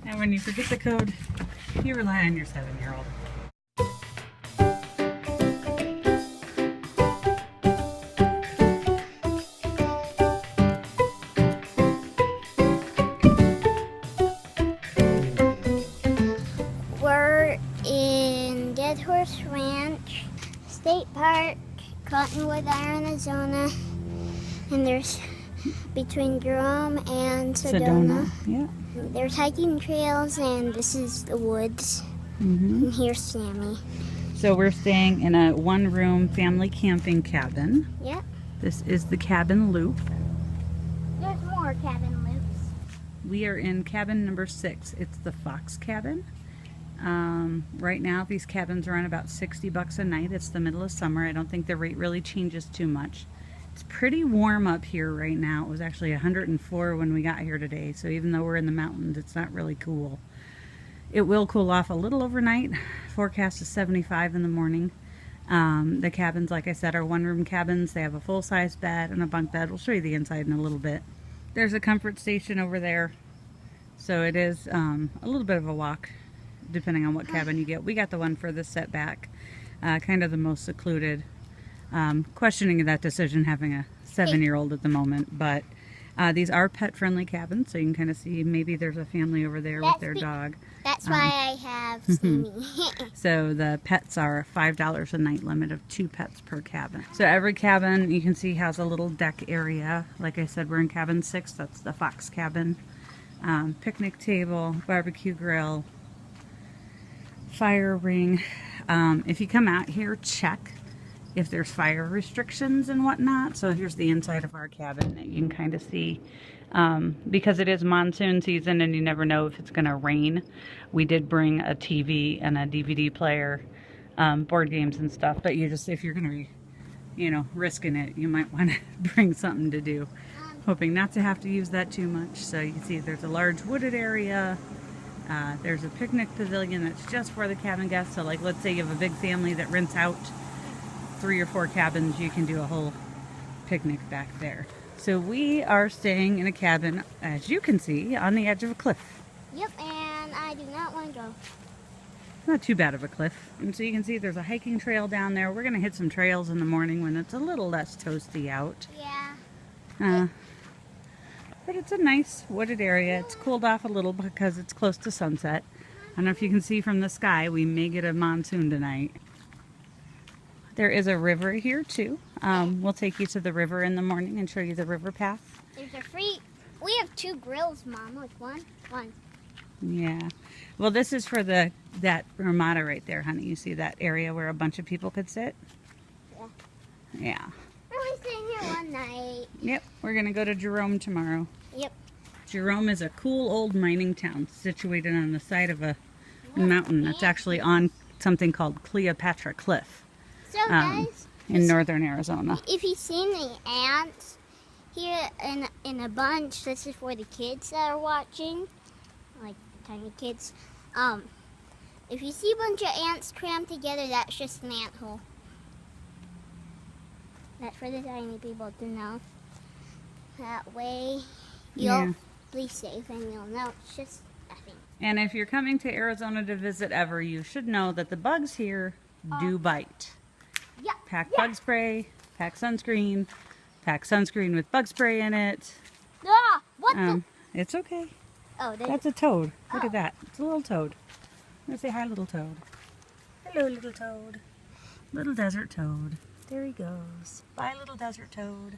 And when you forget the code, you rely on your 7-year-old. We're in Dead Horse Ranch State Park, Cottonwood, Arizona, and there's between Jerome and Sedona. Yeah. There's hiking trails, and this is the woods. And here's Sammy. So we're staying in a 1-room family camping cabin. Yep. This is the cabin loop. There's more cabin loops. We are in cabin number 6. It's the Fox cabin. Right now these cabins are on about $60 a night. It's the middle of summer. I don't think the rate really changes too much. It's pretty warm up here right now. It was actually 104 when we got here today, so even though we're in the mountains, it's not really cool. It will cool off a little overnight. Forecast is 75 in the morning. The cabins, like I said, are 1-room cabins. They have a full-size bed and a bunk bed. We'll show you the inside in a little bit. There's a comfort station over there, so it is a little bit of a walk depending on what cabin you get. We got the one furthest setback, kind of the most secluded. Questioning that decision having a 7-year-old at the moment, but these are pet-friendly cabins, so you can kind of see maybe there's a family over there with their dog. That's why I have Sammy. So the pets are $5 a night, limit of 2 pets per cabin. So every cabin you can see has a little deck area. Like I said, we're in cabin 6. That's the Fox cabin. Picnic table, barbecue grill, fire ring. If you come out here, check if there's fire restrictions and whatnot. So here's the inside of our cabin that you can kind of see. Because it is monsoon season and you never know if it's going to rain, we did bring a TV and a DVD player, board games and stuff. But you just, if you're going to be, you know, risking it, you might want to bring something to do. Hoping not to have to use that too much. So you can see there's a large wooded area. There's a picnic pavilion that's just for the cabin guests. So like, let's say you have a big family that rents out 3 or 4 cabins, you can do a whole picnic back there. So we are staying in a cabin, as you can see, on the edge of a cliff. Yep, and I do not want to go. Not too bad of a cliff. And so you can see there's a hiking trail down there. We're going to hit some trails in the morning when it's a little less toasty out. Yeah. But it's a nice wooded area. It's cooled off a little because it's close to sunset. I don't know if you can see from the sky, we may get a monsoon tonight. There is a river here too. We'll take you to the river in the morning and show you the river path. There's a free, we have 2 grills, Mom. Like one. Yeah. Well, this is for that ramada right there, honey. You see that area where a bunch of people could sit? Yeah. Yeah. We're only staying here one night. Yep. We're going to go to Jerome tomorrow. Yep. Jerome is a cool old mining town situated on the side of a mountain that's actually on something called Cleopatra Cliff. So guys, in northern Arizona. if you've seen the ants here in a bunch, this is for the kids that are watching, like tiny kids. If you see a bunch of ants crammed together, that's just an ant hole. That's for the tiny people to know. That way you'll be safe and you'll know it's just nothing. And if you're coming to Arizona to visit ever, you should know that the bugs here do bite. Yeah. Pack bug spray, pack sunscreen with bug spray in it. Ah, what the? It's okay. Oh, That's a toad. Look at that. It's a little toad. Let's say hi, little toad. Hello, little toad. Little desert toad. There he goes. Bye, little desert toad.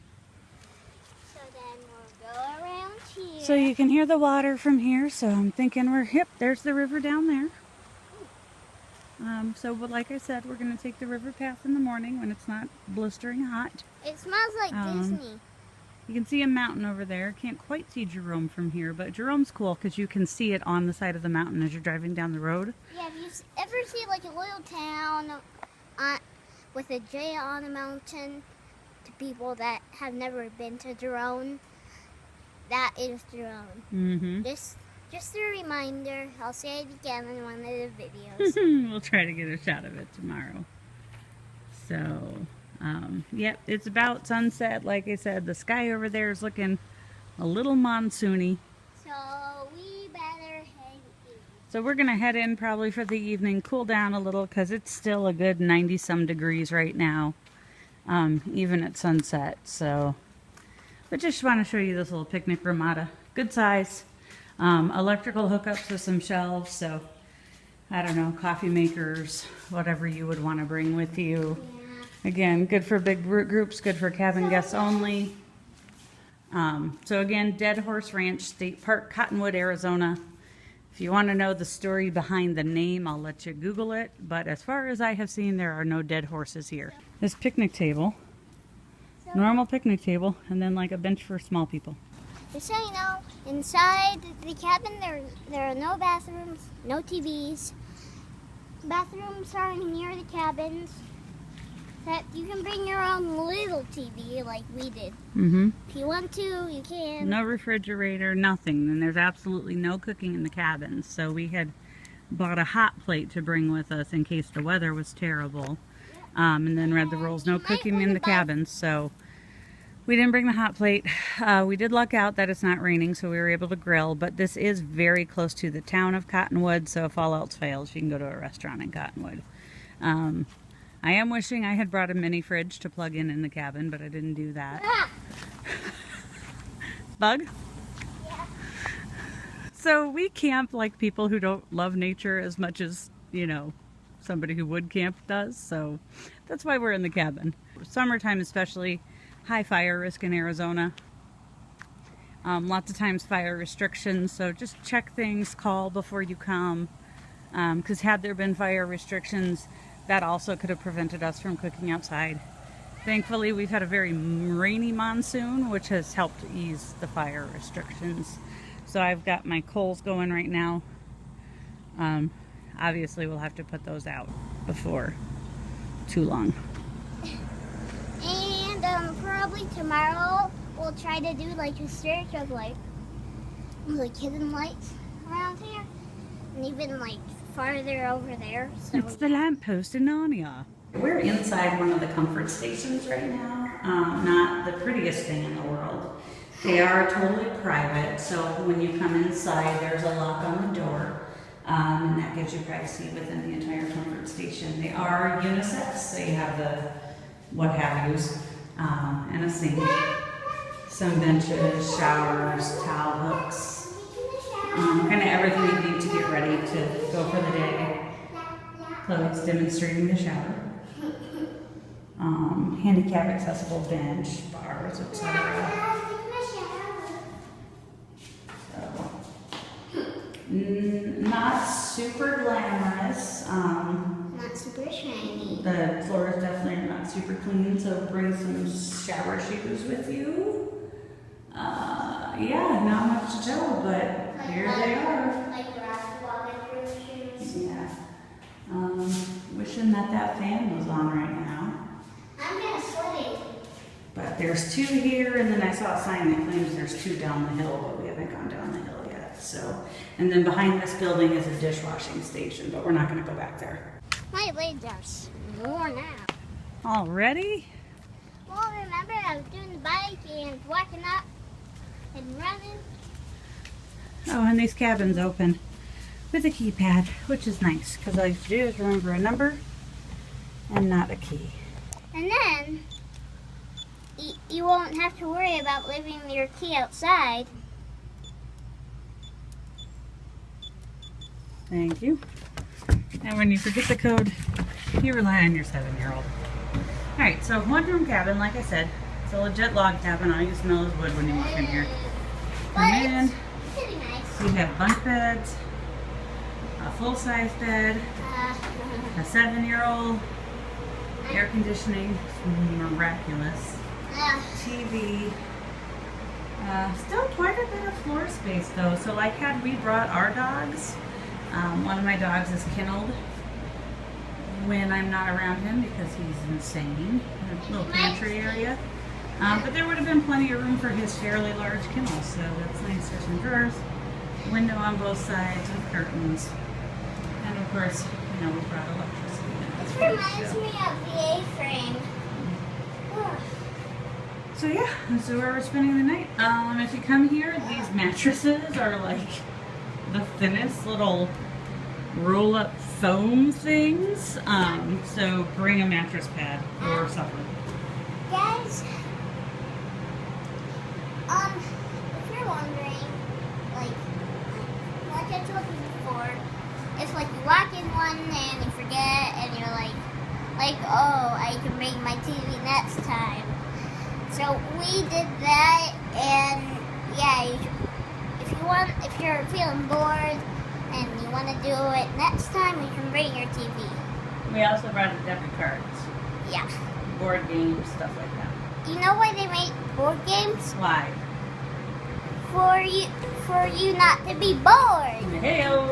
So then we'll go around here. So you can hear the water from here. So I'm thinking there's the river down there. But like I said, we're going to take the river path in the morning when it's not blistering hot. It smells like Disney. You can see a mountain over there. Can't quite see Jerome from here, but Jerome's cool because you can see it on the side of the mountain as you're driving down the road. Yeah, if you ever see like a little town with a J on a mountain, to people that have never been to Jerome, that is Jerome. Mm-hmm. Just a reminder, I'll say it again in one of the videos. We'll try to get a shot of it tomorrow. So, yep, it's about sunset. Like I said, the sky over there is looking a little monsoony. So we better head So we're gonna head in probably for the evening, cool down a little because it's still a good 90 some degrees right now, even at sunset. So, but just want to show you this little picnic ramada, good size, electrical hookups with some shelves. So I don't know, coffee makers, whatever you would want to bring with you. Again, good for big groups, good for cabin guests only. So again, Dead Horse Ranch State Park, Cottonwood, Arizona. If you want to know the story behind the name, I'll let you Google it. But as far as I have seen, there are no dead horses here. This picnic table, normal picnic table, and then like a bench for small people. Just so you know, inside the cabin there are no bathrooms, no TVs. Bathrooms are near the cabins. That you can bring your own little TV like we did. If you want to, you can. No refrigerator, nothing. And there's absolutely no cooking in the cabins. So we had bought a hot plate to bring with us in case the weather was terrible. And then read the rules, no cooking in the cabins. So we didn't bring the hot plate. We did luck out that it's not raining, so we were able to grill. But this is very close to the town of Cottonwood, so if all else fails, you can go to a restaurant in Cottonwood. I am wishing I had brought a mini fridge to plug in the cabin, but I didn't do that. Bug? Yeah. So we camp like people who don't love nature as much as, you know, somebody who would camp does. So that's why we're in the cabin. Summertime especially, high fire risk in Arizona. Lots of times fire restrictions, so just check things, call before you come. Because had there been fire restrictions, that also could have prevented us from cooking outside. Thankfully, we've had a very rainy monsoon, which has helped ease the fire restrictions. So I've got my coals going right now. Obviously, we'll have to put those out before too long. And probably tomorrow we'll try to do like a search of like hidden lights around here, and even like farther over there. So it's the lamppost in Narnia. We're inside one of the comfort stations right now. Not the prettiest thing in the world. They are totally private, so when you come inside, there's a lock on the door, and that gives you privacy within the entire comfort station. They are unisex, so you have the what have yous, and a sink, some benches, showers, towel hooks. Kind of everything you need to get ready to go for the day. Chloe's demonstrating the shower. Handicap accessible bench, bars, etc. So, not super glamorous. not super shiny. The floor is definitely not super clean, so bring some shower shoes with you. Yeah, not much to tell, but here they are. Like the basketball shoes. Yeah. Wishing that fan was on right now. I'm gonna sweating. But there's two here, and then I saw a sign that claims there's two down the hill, but we haven't gone down the hill yet. So, and then behind this building is a dishwashing station, but we're not going to go back there. My legs are worn out. Already? Well, remember I was doing the bike and walking up and running. Oh, and these cabins open with a keypad, which is nice, because all you have to do is remember a number and not a key. And then you won't have to worry about leaving your key outside. Thank you. And when you forget the code, you rely on your 7-year-old. Alright, so one-room cabin, like I said. It's a legit log cabin. All you smell is wood when you walk in here. But Come in. it's pretty nice. We have bunk beds, a full-size bed, a 7-year-old, air conditioning, miraculous, TV. Still quite a bit of floor space though. So like had we brought our dogs, one of my dogs is kenneled when I'm not around him because he's insane. A little pantry area. But there would have been plenty of room for his fairly large kennel, so that's nice. There's some drawers, window on both sides with curtains. And of course, you know, we brought electricity in. This reminds me of the A-frame. So yeah, this is where we're spending the night. If you come here, these mattresses are like the thinnest little roll up foam things. So bring a mattress pad for supper. Guys, if you're wondering, like I told you before, if like you walk in one and you forget and you're like, oh, I can bring my TV next time. So we did that, and yeah, if you're feeling bored and you want to do it next time, you can bring your TV. We also brought a deck of cards, Yeah. board games, stuff like that. You know why they make board games? Why? For you not to be bored. Hey-o.